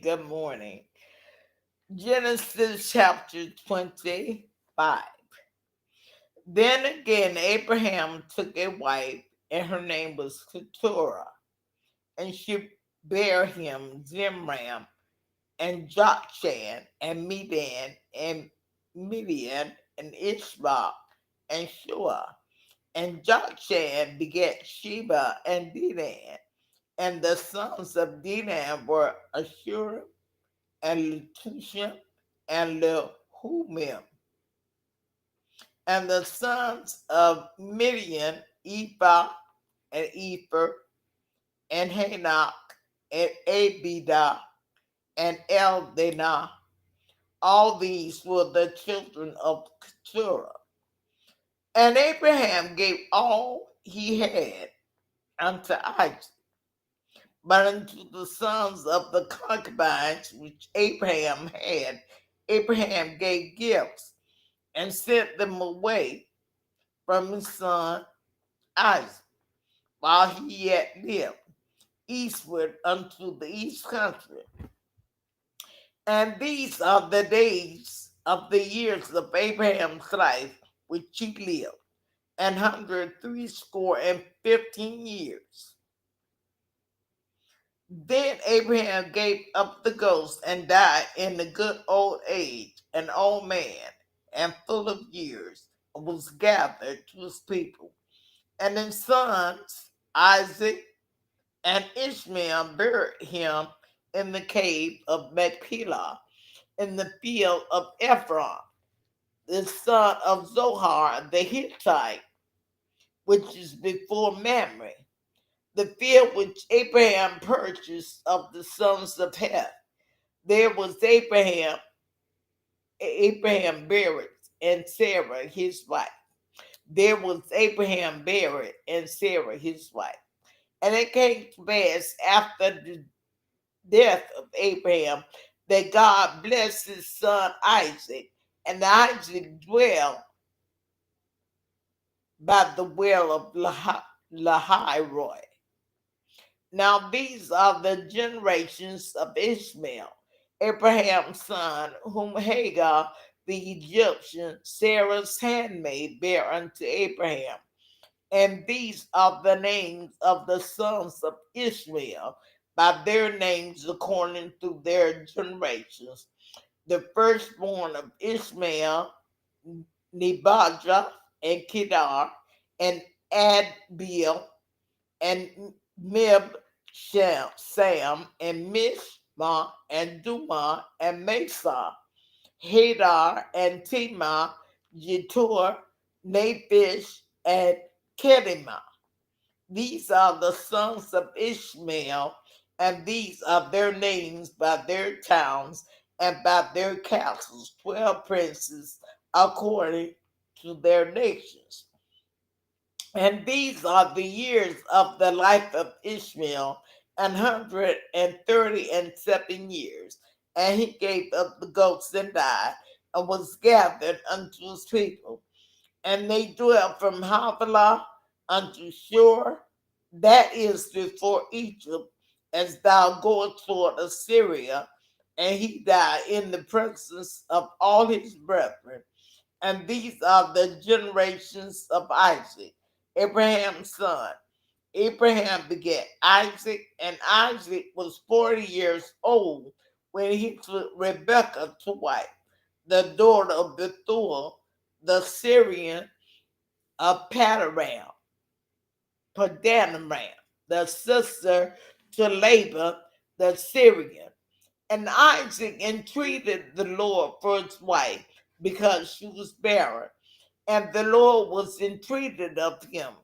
Good morning. Genesis chapter 25. Then again, Abraham took a wife, and her name was Keturah, and she bare him Zimram, and Jokshan, and Midian, and Ishbak, and Shua. And Jokshan begat Sheba and Dedan. And the sons of Dedan were Ashur, and Letushim, and Lehumim. And the sons of Midian, Ephah, and Epher, and Hanok, and Abidah, and Eldanah. All these were the children of Keturah. And Abraham gave all he had unto Isaac. But unto the sons of the concubines which Abraham had, Abraham gave gifts and sent them away from his son Isaac while he yet lived, eastward unto the east country. And these are the days of the years of Abraham's life which he lived, 160 and 15 years. Then Abraham gave up the ghost and died in the good old age, an old man and full of years, and was gathered to his people. And his sons, Isaac and Ishmael, buried him in the cave of Machpelah, in the field of Ephron, the son of Zohar the Hittite, which is before Mamre, the field which Abraham purchased of the sons of Heth. There was Abraham buried, and Sarah his wife. There was Abraham buried, and Sarah his wife. And it came to pass after the death of Abraham that God blessed his son Isaac, and Isaac dwelt by the well of Lahairoi. Now these are the generations of Ishmael, Abraham's son, whom Hagar the Egyptian, Sarah's handmaid, bare unto Abraham. And these are the names of the sons of Ishmael, by their names according to their generations. The firstborn of Ishmael, Nebajah, and Kedar, and Adbeel, and Sam, and Mishma, and Duma, and Mesa, Hadar, and Tema, Jetur, Naphish, and Kedema. These are the sons of Ishmael, and these are their names by their towns and by their castles, 12 princes according to their nations. And these are the years of the life of Ishmael, 137 years. And he gave up the goats and died, and was gathered unto his people. And they dwelt from Havilah unto Shur, that is before Egypt, as thou goest toward Assyria. And he died in the presence of all his brethren. And these are the generations of Isaac, Abraham's son. Abraham begat Isaac, and Isaac was 40 years old when he took Rebekah to wife, the daughter of Bethuel, the Syrian of Padanaram, the sister to Laban the Syrian. And Isaac entreated the Lord for his wife because she was barren. And the Lord was entreated of him.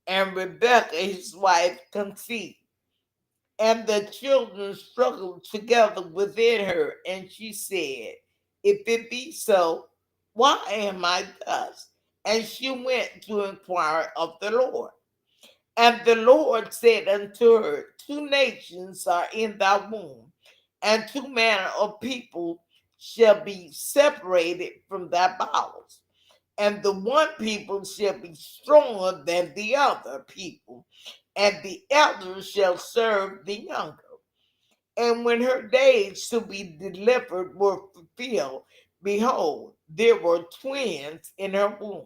And Rebekah, his wife, conceived. And the children struggled together within her. And she said, if it be so, why am I thus? And she went to inquire of the Lord. And the Lord said unto her, two nations are in thy womb, and two manner of people shall be separated from thy bowels. And the one people shall be stronger than the other people, and the elder shall serve the younger. And when her days to be delivered were fulfilled, behold, there were twins in her womb.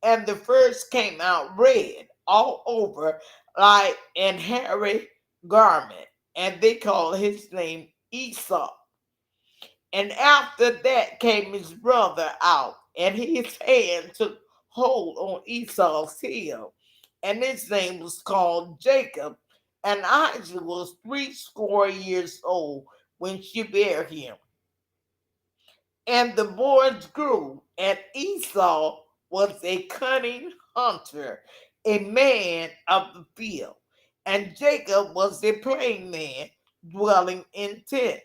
And the first came out red all over like an hairy garment, and they called his name Esau. And after that came his brother out, and his hand took hold on Esau's heel, and his name was called Jacob. And Isaac was 80 years old when she bare him. And the boys grew, and Esau was a cunning hunter, a man of the field, and Jacob was a plain man, dwelling in tents.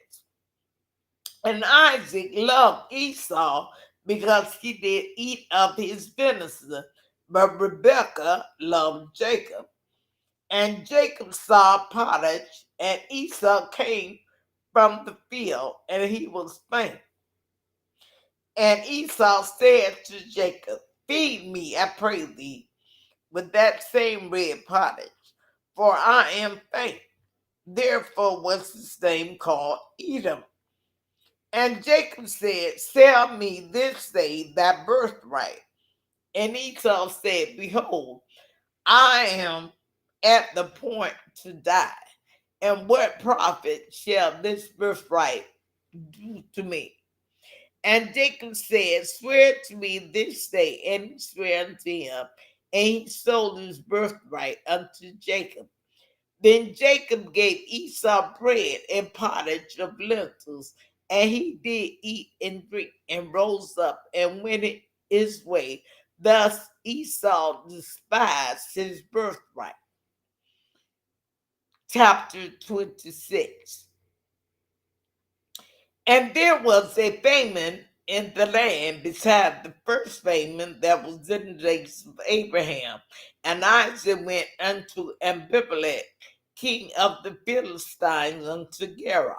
And Isaac loved Esau because he did eat of his venison, but Rebekah loved Jacob. And Jacob saw pottage, and Esau came from the field, and he was faint. And Esau said to Jacob, feed me, I pray thee, with that same red pottage, for I am faint. Therefore was his name called Edom. And Jacob said, sell me this day thy birthright. And Esau said, behold, I am at the point to die. And what profit shall this birthright do to me? And Jacob said, swear to me this day. And he sware unto him, and he sold his birthright unto Jacob. Then Jacob gave Esau bread and pottage of lentils, and he did eat and drink, and rose up and went his way. Thus Esau despised his birthright. Chapter 26. And there was a famine in the land beside the first famine that was in the days of Abraham. And Isaac went unto Abimelech, king of the Philistines, unto Gerar.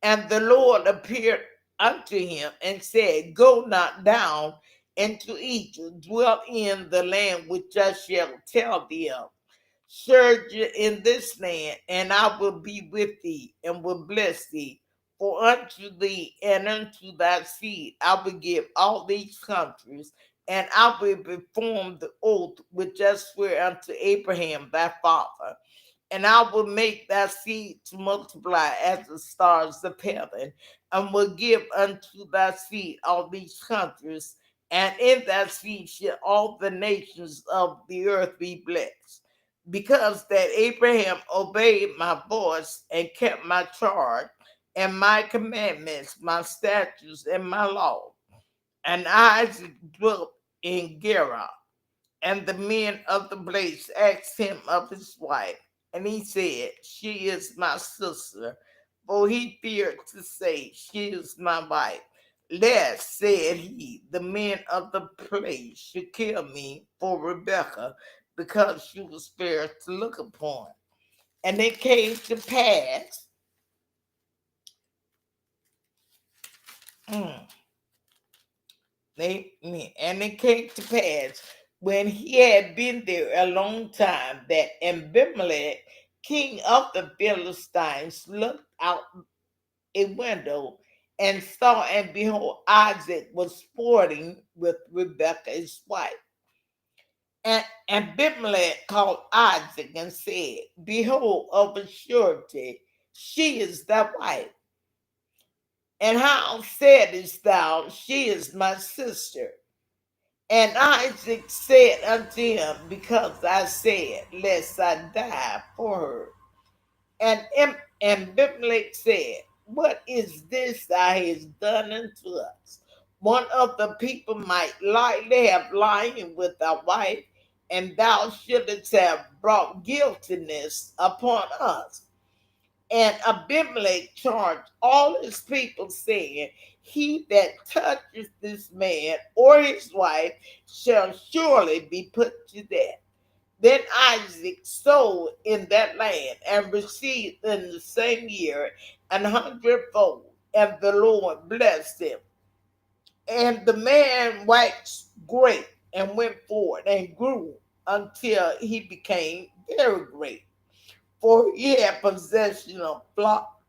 And the Lord appeared unto him and said, go not down into Egypt, dwell in the land which I shall tell thee of. Surge in this land, and I will be with thee, and will bless thee. For unto thee and unto thy seed I will give all these countries, and I will perform the oath which I swear unto Abraham thy father. And I will make thy seed to multiply as the stars of heaven, and will give unto thy seed all these countries, and in thy seed shall all the nations of the earth be blessed. Because that Abraham obeyed my voice and kept my charge and my commandments, my statutes, and my law. And Isaac dwelt in Gerar. And the men of the place asked him of his wife, and he said, she is my sister. For he feared to say, she is my wife. Lest, said he, the men of the place should kill me for Rebekah, because she was fair to look upon. And it came to pass, mm, and it came to pass when he had been there a long time that Abimelech, king of the Philistines, looked out a window and saw, and behold, Isaac was sporting with Rebekah his wife. And Abimelech called Isaac and said, behold, of a surety, she is thy wife. And how saidest thou, she is my sister? And Isaac said unto him, because I said, lest I die for her. And Abimelech said, what is this thou hast done unto us? One of the people might lightly have lying with thy wife, and thou shouldst have brought guiltiness upon us. And Abimelech charged all his people, saying, he that touches this man or his wife shall surely be put to death. Then Isaac sowed in that land and received in the same year 100-fold, and the Lord blessed him. And the man waxed great and went forward and grew until he became very great, for he had possession of flock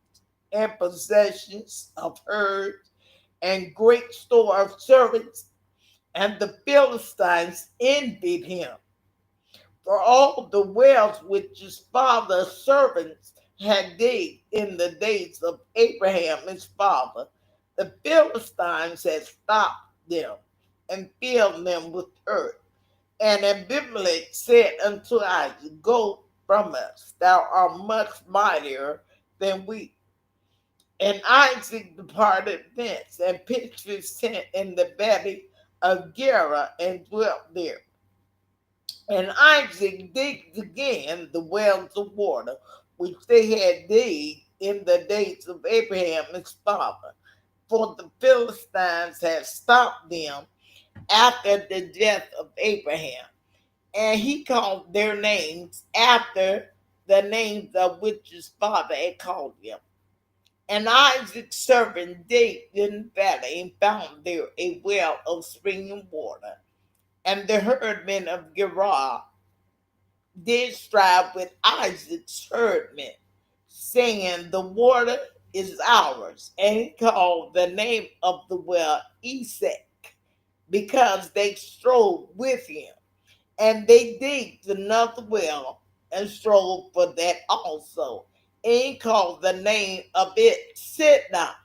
and possessions of herds and great store of servants, and the Philistines envied him for all the wells which his father's servants had digged in the days of Abraham his father. The Philistines had stopped them and filled them with earth. And Abimelech said unto Isaac, Go from us, thou art much mightier than we. And Isaac departed thence and pitched his tent in the valley of Gerar and dwelt there. And Isaac digged again the wells of water which they had digged in the days of Abraham his father, for the Philistines had stopped them after the death of Abraham. And he called their names after the names of which his father had called them. And Isaac's servant digged in the valley and found there a well of springing water. And the herdmen of Gerar did strive with Isaac's herdmen, saying, The water is ours. And he called the name of the well Esek, because they strove with him. And they digged another well and strove for that also. And he called the name of it Sidnah.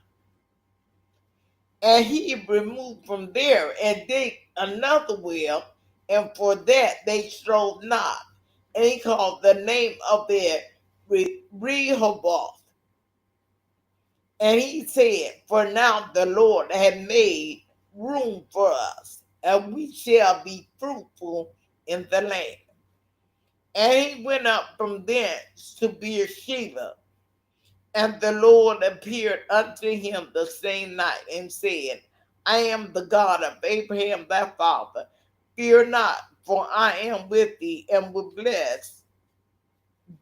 And he removed from there and digged another well, and for that they strove not. And he called the name of it Rehoboth. And he said, For now the Lord had made room for us, and we shall be fruitful in the land. And he went up from thence to Beersheba. And the Lord appeared unto him the same night and said, I am the God of Abraham thy father. Fear not, for I am with thee and will bless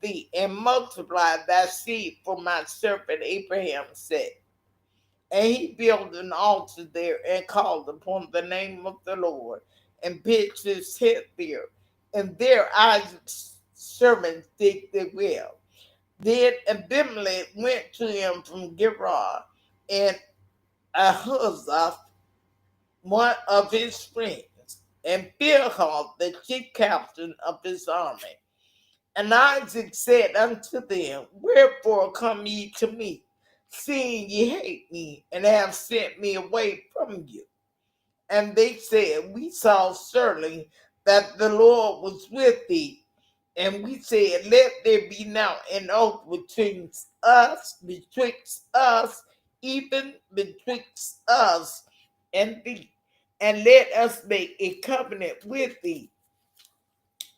thee and multiply thy seed for my servant Abraham's sake. And he built an altar there and called upon the name of the Lord and pitched his tent there. And there Isaac's servants digged the well. Then Abimelech went to him from Gerar, and Ahuzzath, one of his friends, and Philhol, the chief captain of his army. And Isaac said unto them, Wherefore come ye to me, seeing ye hate me, and have sent me away from you? And they said, We saw certainly that the Lord was with thee. And we said, Let there be now an oath betwixt us, even betwixt us and thee. And let us make a covenant with thee,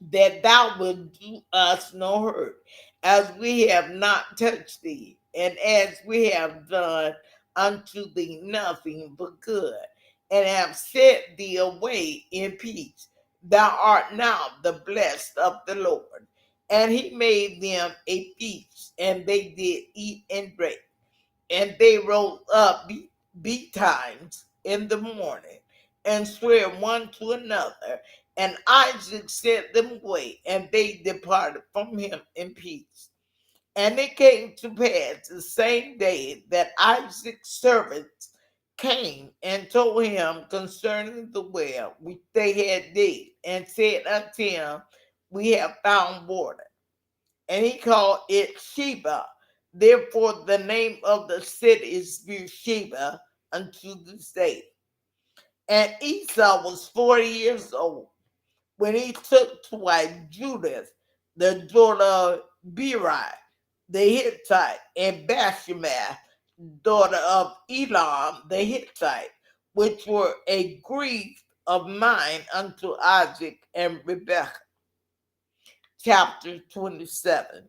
that thou wilt do us no hurt, as we have not touched thee, and as we have done unto thee nothing but good, and have sent thee away in peace. Thou art now the blessed of the Lord. And he made them a feast, and they did eat and drink. And they rose up betimes in the morning, and swear one to another. And Isaac sent them away, and they departed from him in peace. And it came to pass the same day that Isaac's servants came and told him concerning the well which they had digged, and said unto him, We have found water. And he called it Sheba. Therefore, the name of the city is Beersheba unto this day. And Esau was 40 years old when he took to wife Judith, the daughter of Beri, the Hittite, and Bashemath, daughter of Elam, the Hittite, which were a grief of mine unto Isaac and Rebekah. Chapter 27.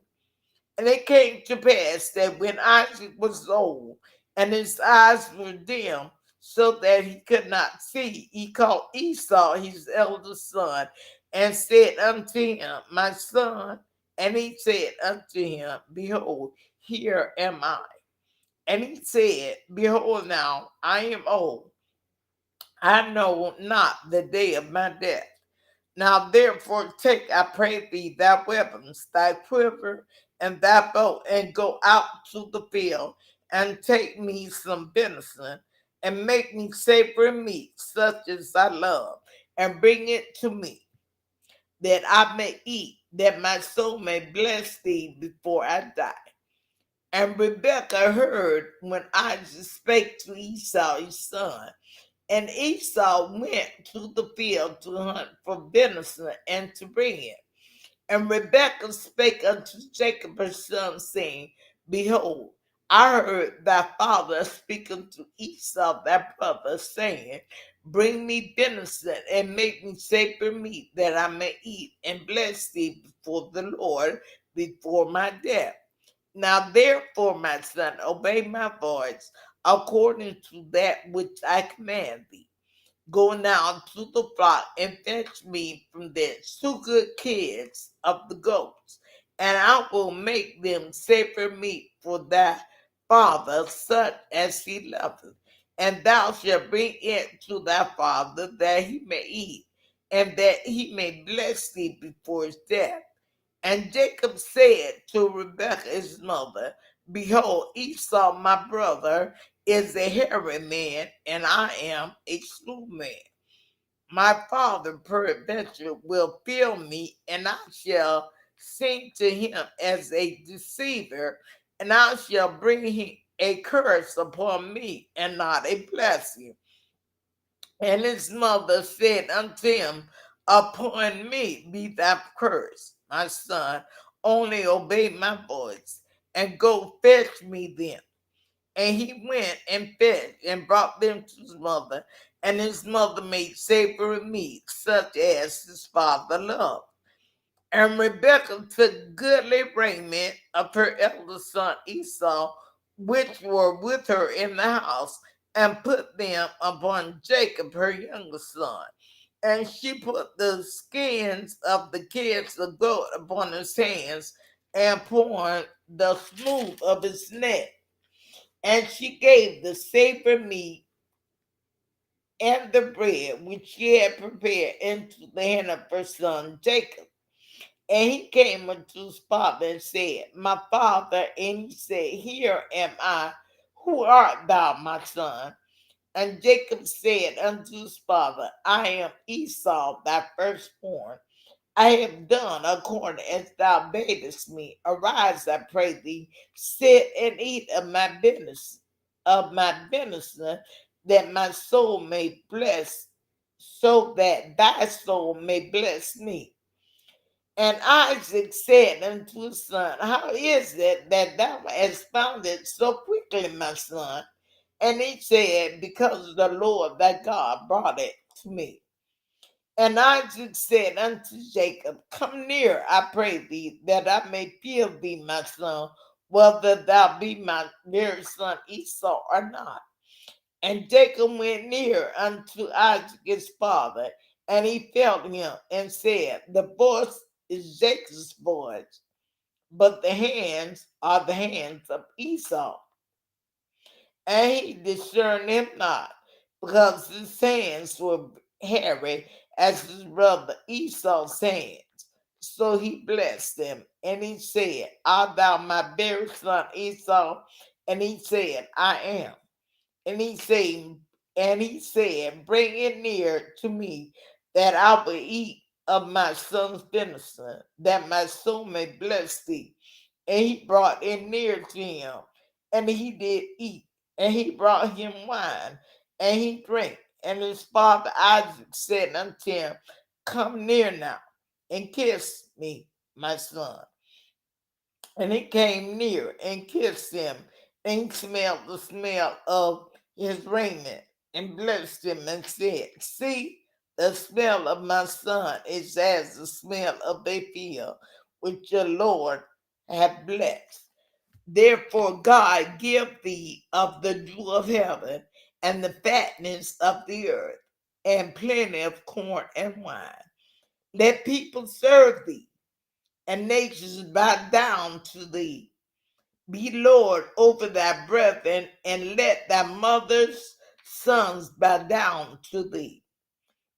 And it came to pass that when Isaac was old and his eyes were dim, so that he could not see, he called Esau his eldest son and said unto him, My son. And he said unto him, Behold, here am I. And he said, Behold, now I am old. I know not the day of my death. Now therefore take, I pray thee, thy weapons, thy quiver, and thy bow, and go out to the field, and take me some venison, and make me savory meat, such as I love, and bring it to me, that I may eat, that my soul may bless thee before I die. And Rebekah heard when Isaac spake to Esau his son. And Esau went to the field to hunt for venison and to bring it. And Rebekah spake unto Jacob her son, saying, Behold, I heard thy father speaking to Esau thy brother, saying, Bring me venison and make me savory meat, that I may eat and bless thee before the Lord before my death. Now therefore, my son, obey my voice according to that which I command thee. Go now to the flock and fetch me from thence 2 good kids of the goats, and I will make them savory meat for thy father, such as he loveth. And thou shalt bring it to thy father, that he may eat, and that he may bless thee before his death. And Jacob said to Rebekah his mother, Behold, Esau my brother is a hairy man, and I am a smooth man. My father peradventure will feel me, and I shall sing to him as a deceiver, and I shall bring him a curse upon me, and not a blessing. And his mother said unto him, Upon me be thy curse, my son, only obey my voice, and go fetch me them. And he went and fetched and brought them to his mother, and his mother made savory meat, such as his father loved. And Rebekah took goodly raiment of her eldest son Esau, which were with her in the house, and put them upon Jacob, her youngest son. And she put the skins of the kids of goat upon his hands, and upon the smooth of his neck. And she gave the savory meat and the bread which she had prepared into the hand of her son Jacob. And he came unto his father and said, My father. And he said, Here am I. Who art thou, my son? And Jacob said unto his father, I am Esau, thy firstborn. I have done according as thou badest me. Arise, I pray thee, sit and eat of my venison, that my soul may bless, so that thy soul may bless me. And Isaac said unto his son, How is it that thou hast found it so quickly, my son? And he said, Because the Lord thy God brought it to me. And Isaac said unto Jacob, Come near, I pray thee, that I may feel thee, my son, whether thou be my very son Esau or not. And Jacob went near unto Isaac his father, and he felt him and said, The voice is Jacob's voice, but the hands are the hands of Esau. And he discerned him not, because his hands were hairy as his brother Esau's hands. So he blessed him, and he said, Art thou my very son Esau? And he said, I am. And he said, Bring it near to me, that I will eat of my son's venison, that my soul may bless thee. And he brought it near to him, and he did eat. And he brought him wine, and he drank. And his father Isaac said unto him, Come near now, and kiss me, my son. And he came near and kissed him, and he smelled the smell of his raiment, and blessed him, and said, See, the smell of my son is as the smell of a field, which the Lord hath blessed. Therefore God give thee of the dew of heaven, and the fatness of the earth, and plenty of corn and wine. Let people serve thee, and nations bow down to thee. Be Lord over thy brethren, and let thy mother's sons bow down to thee.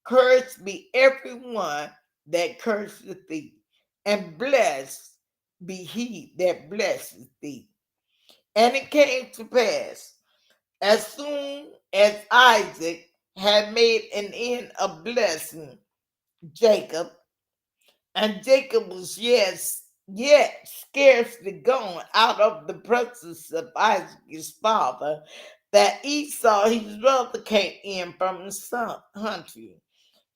Cursed be every one that curseth thee, and blessed be he that blesseth thee. And it came to pass, as soon as Isaac had made an end of blessing Jacob, and Jacob was yet scarcely gone out of the presence of Isaac his father, that Esau his brother came in from his hunting.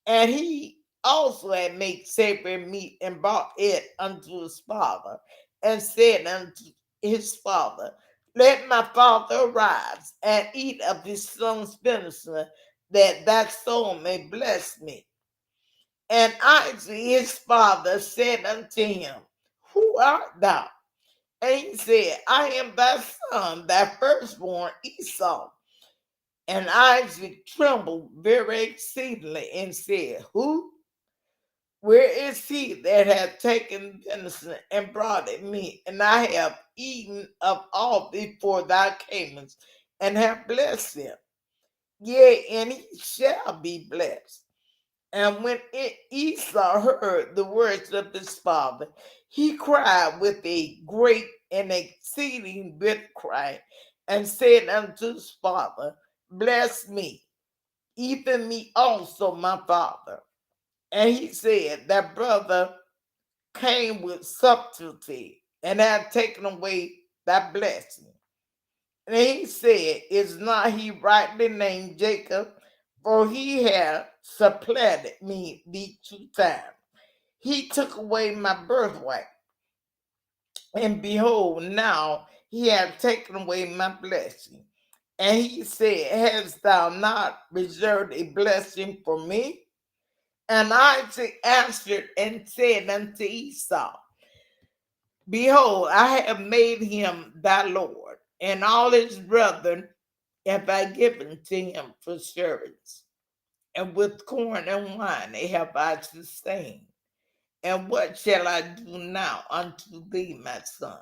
And he also had made savory meat and brought it unto his father, and said unto his father, Let my father arise and eat of his son's venison, that thy soul may bless me. And Isaac his father said unto him, Who art thou? And he said, I am thy son, thy firstborn Esau. And Isaac trembled very exceedingly and said, Who? Where is he that hath taken venison and brought it me? And I have eaten of all before thou camest, and have blessed him. Yea, and he shall be blessed. And when Esau heard the words of his father, he cried with a great and exceeding bitter cry, and said unto his father, Bless me, even me also, my father. And he said, That brother came with subtlety and had taken away thy blessing. And he said, Is not he rightly named Jacob? For he had supplanted me these 2 times. He took away my birthright. And behold, now he hath taken away my blessing. And he said, Hast thou not reserved a blessing for me? And Isaac answered and said unto Esau, Behold, I have made him thy Lord, and all his brethren have I given to him for servants. And with corn and wine have I sustained. And what shall I do now unto thee, my son?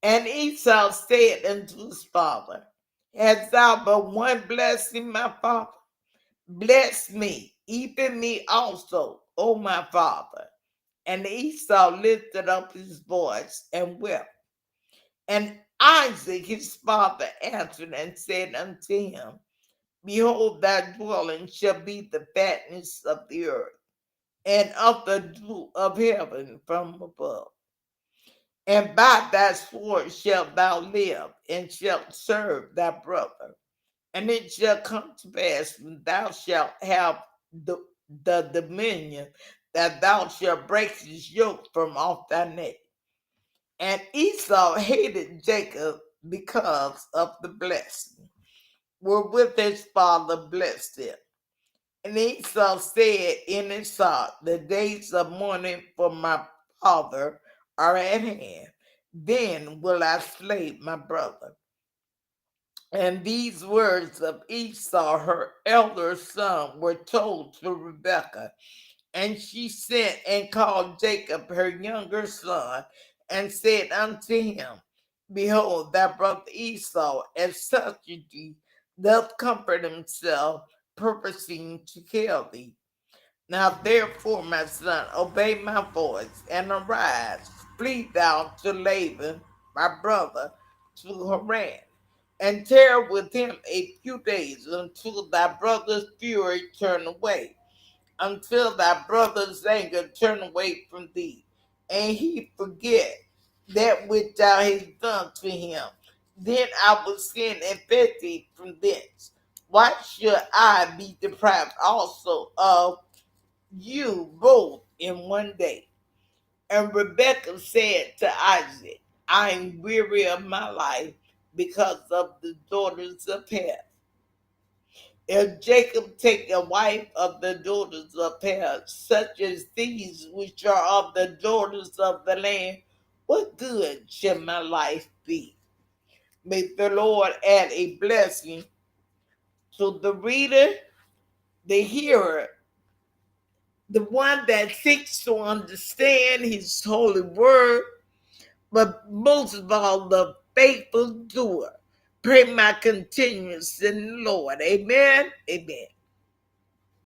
And Esau said unto his father, Hast thou but one blessing, my father? Bless me, even me also, O my father. And Esau lifted up his voice and wept. And Isaac his father answered and said unto him, Behold, thy dwelling shall be the fatness of the earth, and of the dew of heaven from above. And by thy sword shalt thou live, and shalt serve thy brother. And it shall come to pass when thou shalt have the dominion, that thou shalt break his yoke from off thy neck. And Esau hated Jacob because of the blessing wherewith his father blessed him. And Esau said in his heart, The days of mourning for my father are at hand. Then will I slay my brother. And these words of Esau, her elder son, were told to Rebekah. And she sent and called Jacob, her younger son, and said unto him, Behold, thy brother Esau, as subtlety, doth comfort himself, purposing to kill thee. Now therefore, my son, obey my voice, and arise, flee thou to Laban, my brother, to Haran, and tarry with him a few days until thy brother's fury turn away, until thy brother's anger turn away from thee, and he forget that which thou hast done to him. Then I will send and fetch thee from thence. Why should I be deprived also of you both in one day? And Rebekah said to Isaac, I am weary of my life because of the daughters of Heth. If Jacob take a wife of the daughters of Heth, such as these which are of the daughters of the land, what good shall my life be? May the Lord add a blessing to the reader, the hearer, the one that seeks to understand his holy word, but most of all, the faithful doer. Pray my continuance in the Lord. Amen. Amen.